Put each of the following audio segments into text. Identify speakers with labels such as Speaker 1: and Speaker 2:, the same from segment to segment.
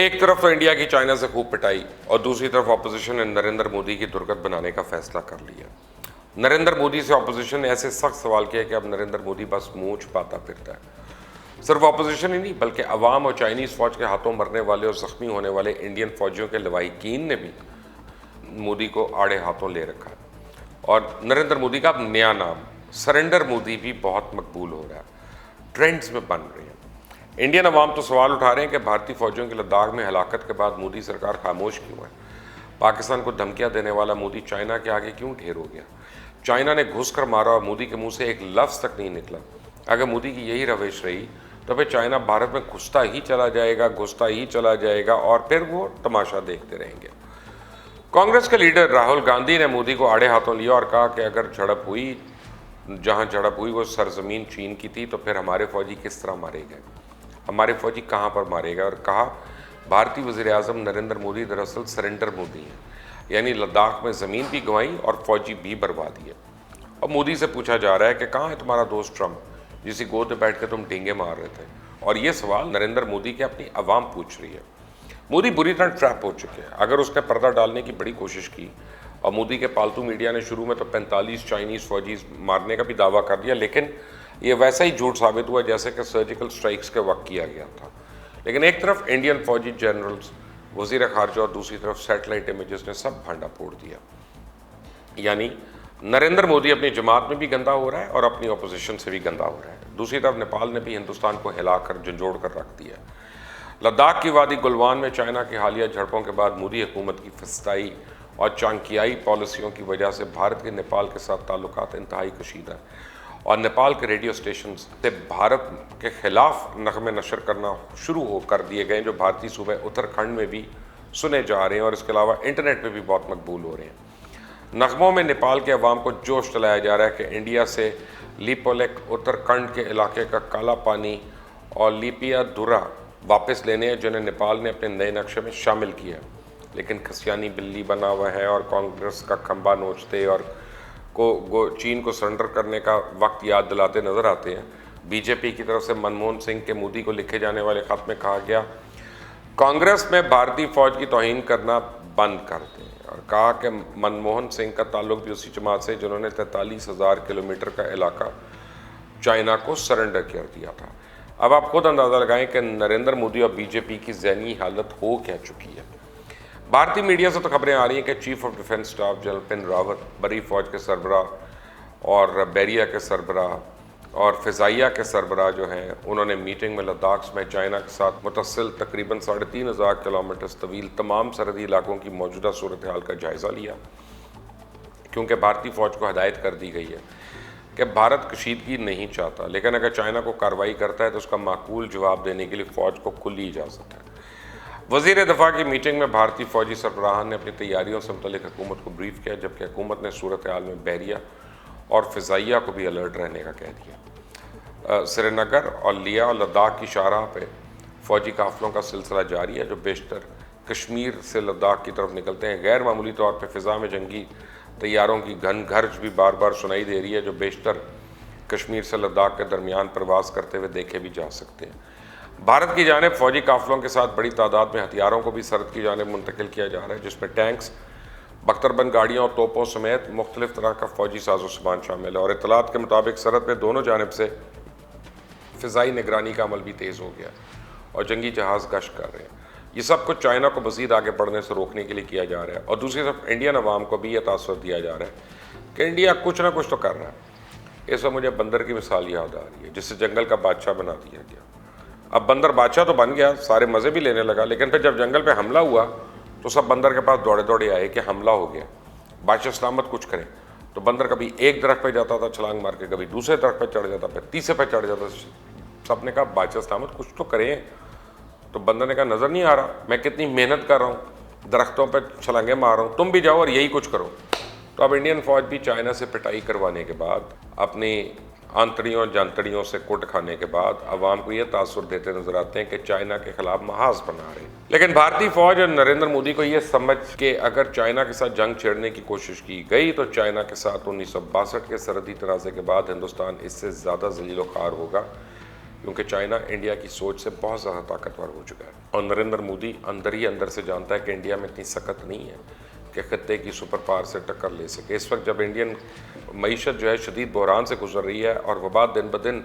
Speaker 1: एक तरफ तो इंडिया की चाइना से खूब पिटाई और दूसरी तरफ ऑपोजिशन ने नरेंद्र मोदी की दुर्गत बनाने का फैसला कर लिया। नरेंद्र मोदी से ऑपोजिशन ने ऐसे सख्त सवाल किया कि अब नरेंद्र मोदी बस मुंह छुपाता फिरता है। सिर्फ ऑपोजिशन ही नहीं बल्कि अवाम और चाइनीज फौज के हाथों मरने वाले और जख्मी होने वाले इंडियन फौजियों के लवाहिकीन ने भी मोदी को आड़े हाथों ले रखा है। और नरेंद्र मोदी का अब नया नाम सरेंडर मोदी भी बहुत मकबूल हो रहा है, ट्रेंड्स में बन रही है। इंडियन अवाम तो सवाल उठा रहे हैं कि भारतीय फौजियों की लद्दाख में हलाकत के बाद मोदी सरकार खामोश क्यों है। पाकिस्तान को धमकियां देने वाला मोदी चाइना के आगे क्यों ढेर हो गया। चाइना ने घुस कर मारा और मोदी के मुंह से एक लफ्ज़ तक नहीं निकला। अगर मोदी की यही रविश रही तो फिर चाइना भारत में घुसता ही चला जाएगा और फिर वो तमाशा देखते रहेंगे। कांग्रेस के लीडर राहुल गांधी ने मोदी को आड़े हाथों लिया और कहा कि अगर जहां झड़प हुई वो सरजमीन चीन की थी तो फिर हमारे फौजी किस तरह मारे गए, हमारे फौजी कहां पर मारे गए। और कहा भारतीय वज़ीर-ए-आज़म नरेंद्र मोदी दरअसल सरेंडर मोदी हैं, यानी लद्दाख में ज़मीन भी गंवाई और फौजी भी बर्बाद किए। और मोदी से पूछा जा रहा है कि कहाँ है तुम्हारा दोस्त ट्रंप जिसकी गोद में बैठ कर तुम डींगे मार रहे थे। और ये सवाल नरेंद्र मोदी के अपनी आवाम पूछ रही है। मोदी बुरी तरह ट्रैप हो चुके हैं। अगर उसने पर्दा डालने की बड़ी कोशिश की और मोदी के पालतू मीडिया ने शुरू में तो 45 चाइनीज़ फौजी मारने का भी दावा कर दिया, लेकिन ये वैसा ही झूठ साबित हुआ जैसे कि सर्जिकल स्ट्राइक्स के वक्त किया गया था। लेकिन एक तरफ इंडियन फौजी जनरल्स, वज़ीर ख़ारजा और दूसरी तरफ सैटेलाइट इमेजेस ने सब भांडा फोड़ दिया। यानी नरेंद्र मोदी अपनी जमात में भी गंदा हो रहा है और अपनी अपोजिशन से भी गंदा हो रहा है। दूसरी तरफ नेपाल ने भी हिंदुस्तान को हिलाकर झंझोड़ कर रख दिया। लद्दाख की वादी गुलवान में चाइना की हालिया झड़पों के बाद मोदी हुकूमत की फस्ताई और चांकियाई पॉलिसियों की वजह से भारत के नेपाल के साथ ताल्लुकात इंतहाई कशीदा है और नेपाल के रेडियो स्टेशन से भारत के खिलाफ नगमे नशर करना शुरू कर दिए गए, जो भारतीय सूबे उत्तराखंड में भी सुने जा रहे हैं और इसके अलावा इंटरनेट पे भी बहुत मकबूल हो रहे हैं। नगमों में नेपाल के अवाम को जोश दिलाया जा रहा है कि इंडिया से लिपोलेक उत्तराखंड के इलाके का काला पानी और लिपिया दुरा वापस लेने हैं, जिन्हें नेपाल ने अपने नए नक्शे में शामिल किया। लेकिन खसियानी बिल्ली बना हुआ है और कांग्रेस का खंबा नोचते और चीन को सरेंडर करने का वक्त याद दिलाते नजर आते हैं। बीजेपी की तरफ से मनमोहन सिंह के मोदी को लिखे जाने वाले खत में कहा गया कांग्रेस में भारतीय फौज की तौहीन करना बंद कर दें, और कहा कि मनमोहन सिंह का ताल्लुक भी उसी जमात से जिन्होंने 43,000 किलोमीटर का इलाका चाइना को सरेंडर कर दिया था। अब आप खुद अंदाज़ा लगाएं कि नरेंद्र मोदी और बीजेपी की ज़हनी हालत हो क्या चुकी है। भारतीय मीडिया से तो खबरें आ रही हैं कि chief of defence staff general Bipin Rawat, बड़ी फौज के सरबराह और बैरिया के सरबराह और फ़िज़ाइया के सरबराह जो हैं, उन्होंने मीटिंग में लद्दाख में चाइना के साथ मुतसिल तकरीबन 3,500 किलोमीटर तवील तमाम सरहदी इलाकों की मौजूदा सूरत हाल का जायज़ा लिया, क्योंकि भारतीय फ़ौज को हदायत कर दी गई है कि भारत कशीदगी नहीं चाहता, लेकिन अगर चाइना को कार्रवाई करता है तो उसका माकूल जवाब देने के लिए फ़ौज को खुली इजाज़त है। वज़ीर दफ़ा की मीटिंग में भारतीय फ़ौजी सरबराहान ने अपनी तैयारियों से मुतल्लिक़ हुकूमत को ब्रीफ किया, जबकि हुकूमत ने सूरत हाल में बहरिया और फ़िज़ाइया को भी अलर्ट रहने का कह दिया। श्रीनगर और लिया और लद्दाख की शाहराह पर फ़ौजी काफ़िलों का सिलसिला जारी है, जो बेशतर कश्मीर से लद्दाख की तरफ निकलते हैं। गैर मामूली तौर पर फ़िज़ा में जंगी तैयारों की घन घर्ज भी बार बार सुनाई दे रही है, जो बेशतर कश्मीर से लद्दाख के दरमियान प्रवास करते हुए देखे भी जा सकते हैं। भारत की जानिब फ़ौजी काफ़िलों के साथ बड़ी तादाद में हथियारों को भी सरहद की जानिब मुंतकिल किया जा रहा है, जिसमें टैंक्स, बख्तरबंद गाड़ियों और तोपों समेत मुख्तलिफ तरह का फ़ौजी साजो सामान शामिल है। और इत्तलात के मुताबिक सरहद पर दोनों जानिब से फ़िज़ाई निगरानी का अमल भी तेज़ हो गया और जंगी जहाज़ गश्त कर रहे हैं। ये सब कुछ चाइना को मज़ीद आगे बढ़ने से रोकने के लिए किया जा रहा है। और दूसरी तरफ इंडियन अवाम को भी यह तासुर दिया जा रहा है कि इंडिया कुछ ना कुछ तो कर रहा है। इस वक्त मुझे बंदर की मिसाल याद आ रही है, जिससे जंगल का बादशाह बना दिया गया। अब बंदर बादशाह तो बन गया, सारे मज़े भी लेने लगा, लेकिन फिर जब जंगल पे हमला हुआ तो सब बंदर के पास दौड़े दौड़े आए कि हमला हो गया, बादशाह सलामत कुछ करें। तो बंदर कभी एक दरख्त पे जाता था छलांग मार के, कभी दूसरे दरख्त पे चढ़ जाता, फिर तीसरे पे चढ़ जाता। सब ने कहा बादशाह सलामत कुछ तो करें। तो बंदर ने कहा नज़र नहीं आ रहा मैं कितनी मेहनत कर रहा हूँ, दरख्तों पर छलांगे मार रहा हूँ, तुम भी जाओ और यही कुछ करो। तो अब इंडियन फ़ौज भी चाइना से पिटाई करवाने के बाद, अपनी आंतड़ियों जानतड़ियों से कुट खाने के बाद अवाम को यह तासुर देते नजर आते हैं कि चाइना के खिलाफ महाज बना रहे हैं। लेकिन भारतीय फौज और नरेंद्र मोदी को यह समझ के अगर चाइना के साथ जंग छेड़ने की कोशिश की गई तो चाइना के साथ 1962 के सरहदी तनाज़े के बाद हिंदुस्तान इससे ज़्यादा ज़लील व ख़ार होगा क्योंकि चाइना इंडिया की सोच से बहुत ज़्यादा ताकतवर हो चुका है और नरेंद्र मोदी अंदर ही अंदर से जानता है कि इंडिया में इतनी सख्त नहीं है कि खत्ते की सुपर पावर से टक्कर ले सके। इस वक्त जब इंडियन मईशत जो है शदीद बहरान से गुजर रही है और वबा दिन ब दिन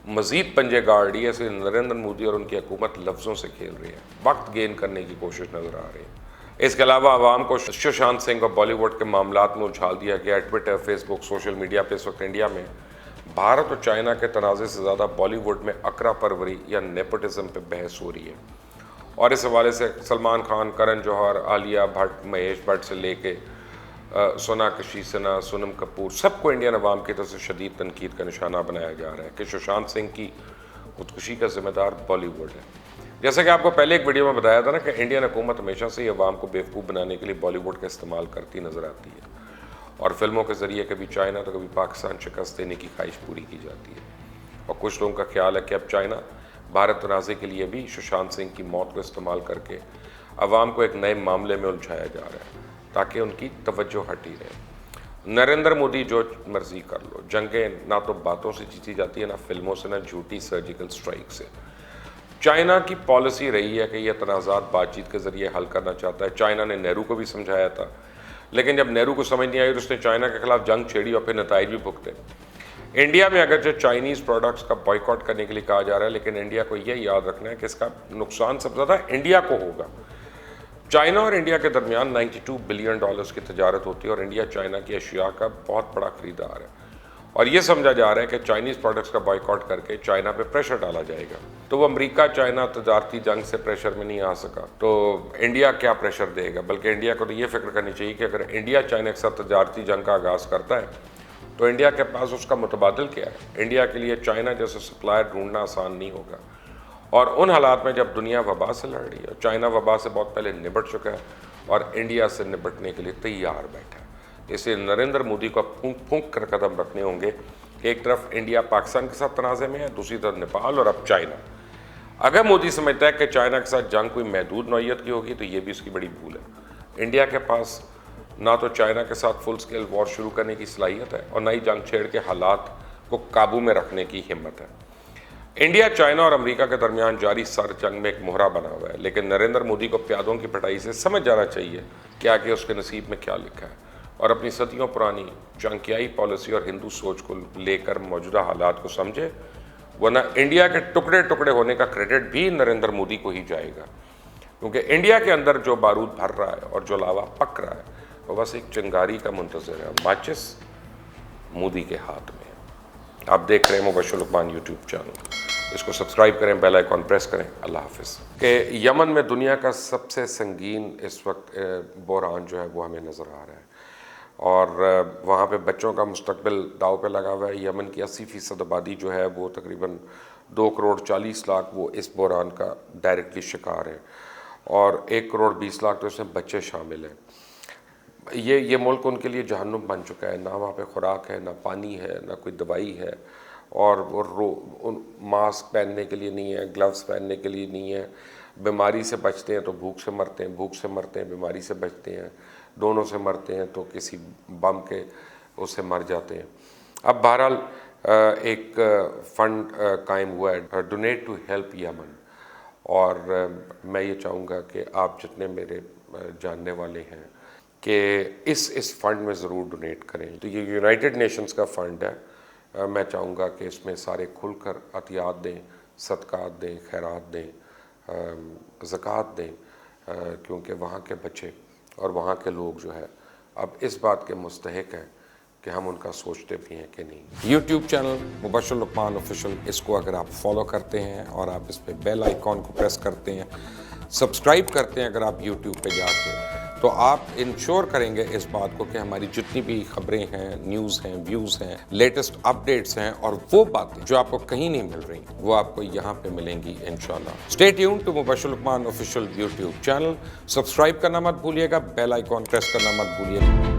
Speaker 1: मज़ीद पंजे गाड़ रही है, इसलिए नरेंद्र मोदी और उनकी हुकूमत लफ्ज़ों से खेल रही है, वक्त गेन करने की कोशिश नज़र आ रही है। इसके अलावा आवाम को सुशांत सिंह और बॉलीवुड के मामलात में उछाल दिया गया। ट्विटर, फेसबुक, सोशल मीडिया पर इस वक्त इंडिया में भारत और चाइना के तनाज़े से ज़्यादा बॉलीवुड में अकरा परवरी या नेपोटिज्म पे बहस हो रही है और इस हवाले से सलमान खान, करण जौहर, आलिया भट्ट, महेश भट्ट से लेके सोनाक्षी सिन्हा, सोनम कपूर, सबको इंडियन अवाम की तरफ से शदीद तनकीद का निशाना बनाया जा रहा है कि सुशांत सिंह की खुदकुशी का जिम्मेदार बॉलीवुड है। जैसा कि आपको पहले एक वीडियो में बताया था ना कि इंडियन हुकूमत हमेशा से ही अवाम को बेवकूफ़ बनाने के लिए बॉलीवुड का इस्तेमाल करती नज़र आती है और फिल्मों के ज़रिए कभी चाइना तो कभी पाकिस्तान शिकस्त देने की ख्वाहिश पूरी की जाती है। और कुछ लोगों का ख्याल है कि अब चाइना भारत तनाज़े के लिए भी सुशांत सिंह की मौत को इस्तेमाल करके अवाम को एक नए मामले में उलझाया जा रहा है ताकि उनकी तवज्जो हटी रहे। नरेंद्र मोदी जो मर्जी कर लो, जंगें ना तो बातों से जीती जाती है, ना फिल्मों से, ना झूठी सर्जिकल स्ट्राइक से। चाइना की पॉलिसी रही है कि यह तनाज़ात बातचीत के ज़रिए हल करना चाहता है। चाइना ने नेहरू को भी समझाया था, लेकिन जब नेहरू को समझ नहीं आई तो उसने चाइना के खिलाफ जंग छेड़ी और फिर नताइज भी भुगते। इंडिया में अगर जो चाइनीज़ प्रोडक्ट्स का बॉयकॉट करने के लिए कहा जा रहा है, लेकिन इंडिया को यह याद रखना है कि इसका नुकसान सबसे ज़्यादा इंडिया को होगा। चाइना और इंडिया के दरमियान 92 बिलियन डॉलर्स की तजारत होती है और इंडिया चाइना की अशिया का बहुत बड़ा खरीदार है और ये समझा जा रहा है कि चाइनीज़ प्रोडक्ट्स का बॉयकॉट करके चाइना पे प्रेशर डाला जाएगा। तो वो अमेरिका चाइना तजारती जंग से प्रेशर में नहीं आ सका तो इंडिया क्या प्रेशर देगा। बल्कि इंडिया को तो ये फिक्र करनी चाहिए कि अगर इंडिया चाइना के साथ तजारती जंग का आगाज़ करता है तो इंडिया के पास उसका मुतबादिल क्या है। इंडिया के लिए चाइना जैसे सप्लायर ढूंढना आसान नहीं होगा और उन हालात में जब दुनिया वबा से लड़ रही है, चाइना वबा से बहुत पहले निपट चुका है और इंडिया से निपटने के लिए तैयार बैठा है। इसलिए नरेंद्र मोदी को फूंक फूंक कर कदम रखने होंगे कि एक तरफ इंडिया पाकिस्तान के साथ तनाज़े में है, दूसरी तरफ नेपाल और अब चाइना। अगर मोदी समझता है कि चाइना के साथ जंग कोई महदूद नौइयत की होगी तो ये भी उसकी बड़ी भूल है। इंडिया के पास ना तो चाइना के साथ फुल स्केल वॉर शुरू करने की सलाहियत है और ना ही जंग छेड़ के हालात को काबू में रखने की हिम्मत है। इंडिया, चाइना और अमेरिका के दरमियान जारी सर जंग में एक मोहरा बना हुआ है, लेकिन नरेंद्र मोदी को प्यादों की पिटाई से समझ जाना चाहिए कि आगे उसके नसीब में क्या लिखा है और अपनी सदियों पुरानी चंकियाई पॉलिसी और हिंदू सोच को लेकर मौजूदा हालात को समझे, वरना इंडिया के टुकड़े टुकड़े होने का क्रेडिट भी नरेंद्र मोदी को ही जाएगा। क्योंकि इंडिया के अंदर जो बारूद भर रहा है और जो लावा पक रहा है वो बस एक चिंगारी का मुंतज़र है, माचिस मोदी के हाथ में है। आप देख रहे हैं मुबश्शिर लुकमान यूट्यूब चैनल, इसको सब्सक्राइब करें, बेल आइकॉन प्रेस करें। अल्लाह हाफिज़। कि यमन में दुनिया का सबसे संगीन इस वक्त बहरान जो है वो हमें नज़र आ रहा है और वहाँ पे बच्चों का मुस्तकबिल दाव पे लगा हुआ है। यमन की 80% आबादी जो है वो तकरीबन 2 करोड़ 40 लाख वो इस बहरान का डायरेक्टली शिकार है और 1 करोड़ 20 लाख तो इसमें बच्चे शामिल हैं। ये मुल्क उनके लिए जहन्नुम बन चुका है। ना वहाँ पे खुराक है, ना पानी है, ना कोई दवाई है और वो मास्क पहनने के लिए नहीं है, ग्लव्स पहनने के लिए नहीं है। बीमारी से बचते हैं तो भूख से मरते हैं, भूख से मरते हैं, बीमारी से बचते हैं, दोनों से मरते हैं तो किसी बम के उससे मर जाते हैं। अब बहरहाल एक फ़ंड कायम हुआ है, डोनेट टू हेल्प यमन, और मैं ये चाहूँगा कि आप जितने मेरे जानने वाले हैं कि इस फंड में ज़रूर डोनेट करें। तो ये यूनाइटेड नेशंस का फ़ंड है। मैं चाहूँगा कि इसमें सारे खुलकर अतियात दें, सदक़ात दें, खैरात दें, ज़कात दें, क्योंकि वहाँ के बच्चे और वहाँ के लोग जो है अब इस बात के मुस्तहिक हैं कि हम उनका सोचते भी हैं कि नहीं। YouTube channel Mubashshir Luqman official, इसको अगर आप फॉलो करते हैं और आप इस पर बेल आइकॉन को प्रेस करते हैं, सब्सक्राइब करते हैं अगर आप यूट्यूब पे जाके, तो आप इंश्योर करेंगे इस बात को कि हमारी जितनी भी खबरें हैं, न्यूज़ हैं, व्यूज़ हैं, लेटेस्ट अपडेट्स हैं और वो बातें जो आपको कहीं नहीं मिल रही वो आपको यहाँ पे मिलेंगी इंशाल्लाह। Stay tuned to Mubashir Luqman official YouTube channel. Subscribe करना मत भूलिएगा, बेल आइकॉन प्रेस करना मत भूलिएगा।